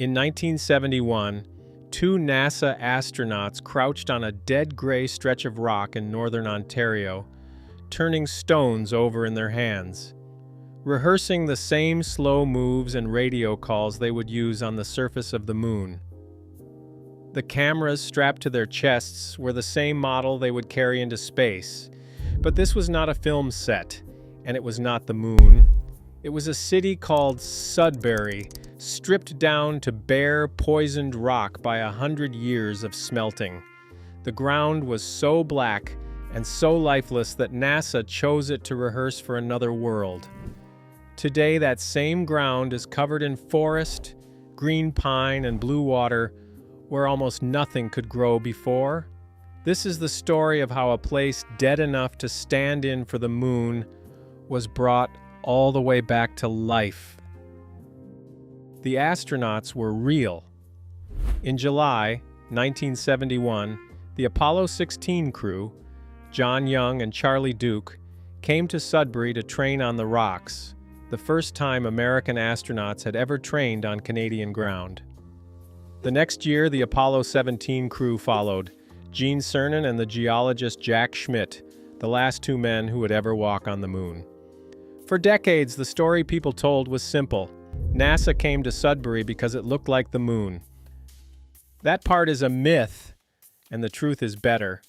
In 1971, two NASA astronauts crouched on a dead gray stretch of rock in northern Ontario, turning stones over in their hands, rehearsing the same slow moves and radio calls they would use on the surface of the moon. The cameras strapped to their chests were the same model they would carry into space, but this was not a film set, and it was not the moon. It was a city called Sudbury, stripped down to bare, poisoned rock by 100 years of smelting. The ground was so black and so lifeless that NASA chose it to rehearse for another world. Today, that same ground is covered in forest, green pine, and blue water, where almost nothing could grow before. This is the story of how a place dead enough to stand in for the moon was brought all the way back to life. The astronauts were real. In July 1971, the Apollo 16 crew, John Young and Charlie Duke, came to Sudbury to train on the rocks, the first time American astronauts had ever trained on Canadian ground. The next year, the Apollo 17 crew followed, Gene Cernan and the geologist Jack Schmitt, the last two men who would ever walk on the moon. For decades, the story people told was simple. NASA came to Sudbury because it looked like the moon. That part is a myth, and the truth is better.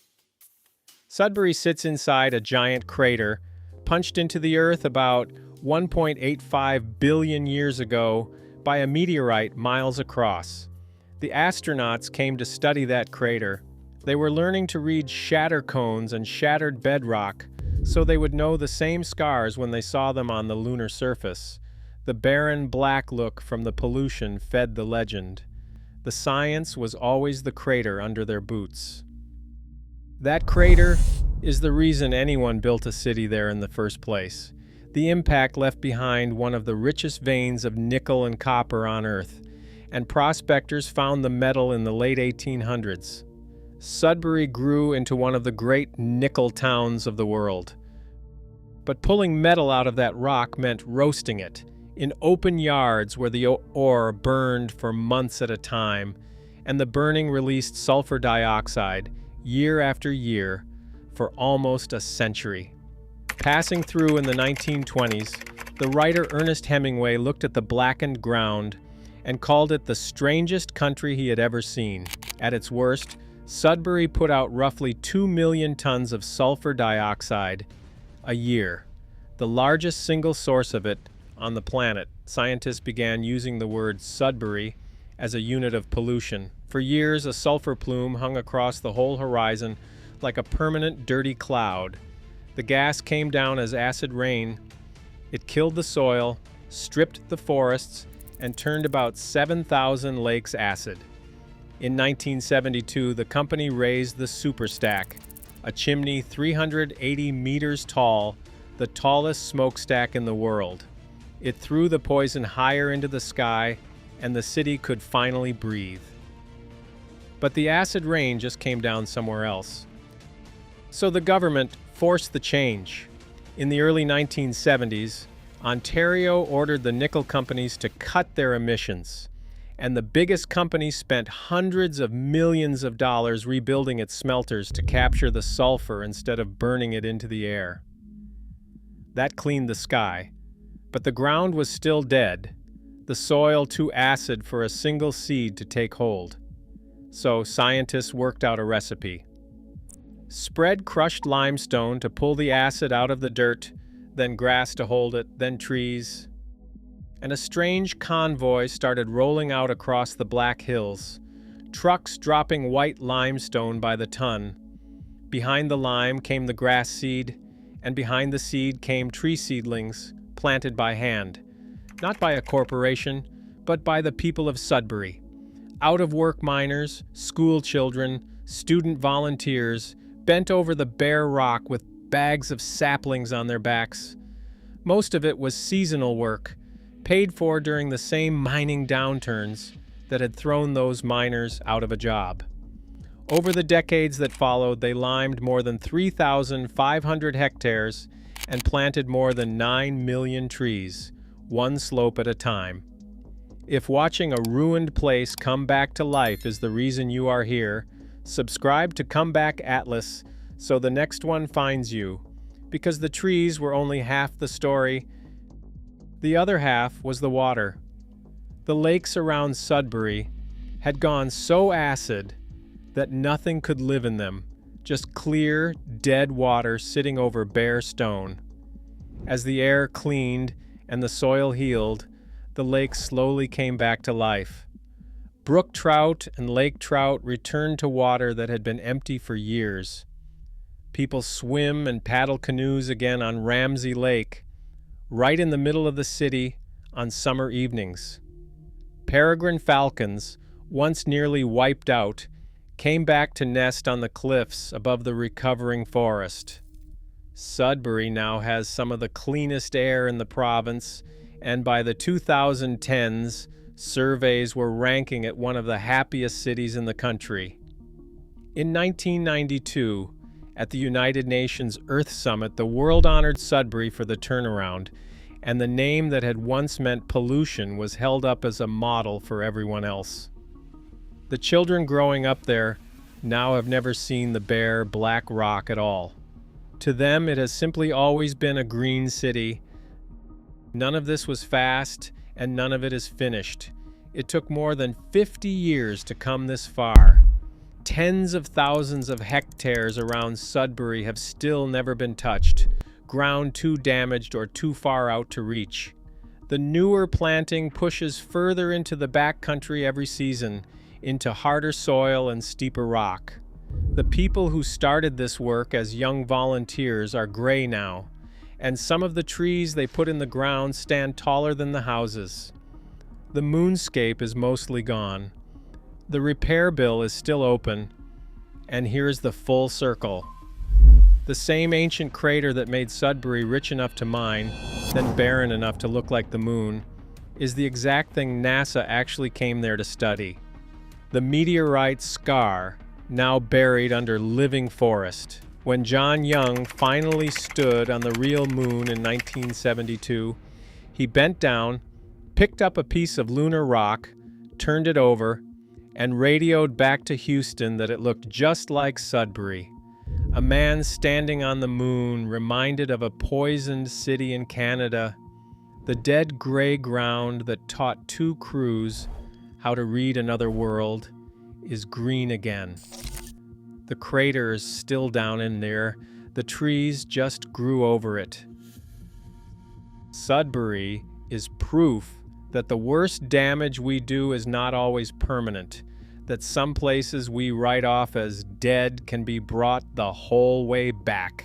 Sudbury sits inside a giant crater, punched into the Earth about 1.85 billion years ago by a meteorite miles across. The astronauts came to study that crater. They were learning to read shatter cones and shattered bedrock, so they would know the same scars when they saw them on the lunar surface. The barren black look from the pollution fed the legend. The science was always the crater under their boots. That crater is the reason anyone built a city there in the first place. The impact left behind one of the richest veins of nickel and copper on Earth, and prospectors found the metal in the late 1800s. Sudbury grew into one of the great nickel towns of the world. But pulling metal out of that rock meant roasting it in open yards where the ore burned for months at a time, and the burning released sulfur dioxide year after year for almost a century. Passing through in the 1920s, the writer Ernest Hemingway looked at the blackened ground and called it the strangest country he had ever seen. At its worst, Sudbury put out roughly 2 million tons of sulfur dioxide a year, the largest single source of it on the planet. Scientists began using the word Sudbury as a unit of pollution. For years, a sulfur plume hung across the whole horizon like a permanent dirty cloud. The gas came down as acid rain. It killed the soil, stripped the forests, and turned about 7,000 lakes acid. In 1972, the company raised the superstack, a chimney 380 meters tall, the tallest smokestack in the world. It threw the poison higher into the sky, and the city could finally breathe. But the acid rain just came down somewhere else. So the government forced the change. In the early 1970s, Ontario ordered the nickel companies to cut their emissions, and the biggest company spent hundreds of millions of dollars rebuilding its smelters to capture the sulfur instead of burning it into the air. That cleaned the sky, but the ground was still dead, the soil too acid for a single seed to take hold. So scientists worked out a recipe. Spread crushed limestone to pull the acid out of the dirt, then grass to hold it, then trees. And a strange convoy started rolling out across the Black Hills, trucks dropping white limestone by the ton. Behind the lime came the grass seed, and behind the seed came tree seedlings planted by hand, not by a corporation, but by the people of Sudbury. Out-of-work miners, school children, student volunteers bent over the bare rock with bags of saplings on their backs. Most of it was seasonal work, paid for during the same mining downturns that had thrown those miners out of a job. Over the decades that followed, they limed more than 3,500 hectares and planted more than 9 million trees, one slope at a time. If watching a ruined place come back to life is the reason you are here, subscribe to Comeback Atlas so the next one finds you. Because the trees were only half the story, the other half was the water. The lakes around Sudbury had gone so acid that nothing could live in them, just clear, dead water sitting over bare stone. As the air cleaned and the soil healed, the lake slowly came back to life. Brook trout and lake trout returned to water that had been empty for years. People swim and paddle canoes again on Ramsey Lake, right in the middle of the city on summer evenings. Peregrine falcons, once nearly wiped out, came back to nest on the cliffs above the recovering forest. Sudbury now has some of the cleanest air in the province, and by the 2010s, surveys were ranking it one of the happiest cities in the country. In 1992, at the United Nations Earth Summit, the world honored Sudbury for the turnaround, and the name that had once meant pollution was held up as a model for everyone else. The children growing up there now have never seen the bare, black rock at all. To them, it has simply always been a green city. None of this was fast, and none of it is finished. It took more than 50 years to come this far. Tens of thousands of hectares around Sudbury have still never been touched, ground too damaged or too far out to reach. The newer planting pushes further into the backcountry every season, into harder soil and steeper rock. The people who started this work as young volunteers are gray now, and some of the trees they put in the ground stand taller than the houses. The moonscape is mostly gone. The repair bill is still open, and here's the full circle. The same ancient crater that made Sudbury rich enough to mine, then barren enough to look like the moon, is the exact thing NASA actually came there to study. The meteorite scar, now buried under living forest. When John Young finally stood on the real moon in 1972, he bent down, picked up a piece of lunar rock, turned it over, and radioed back to Houston that it looked just like Sudbury. A man standing on the moon reminded of a poisoned city in Canada. The dead gray ground that taught two crews how to read another world is green again. The crater is still down in there. The trees just grew over it. Sudbury is proof that the worst damage we do is not always permanent, that some places we write off as dead can be brought the whole way back.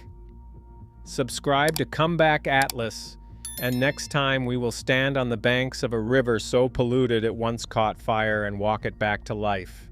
Subscribe to Comeback Atlas, and next time we will stand on the banks of a river so polluted it once caught fire and walk it back to life.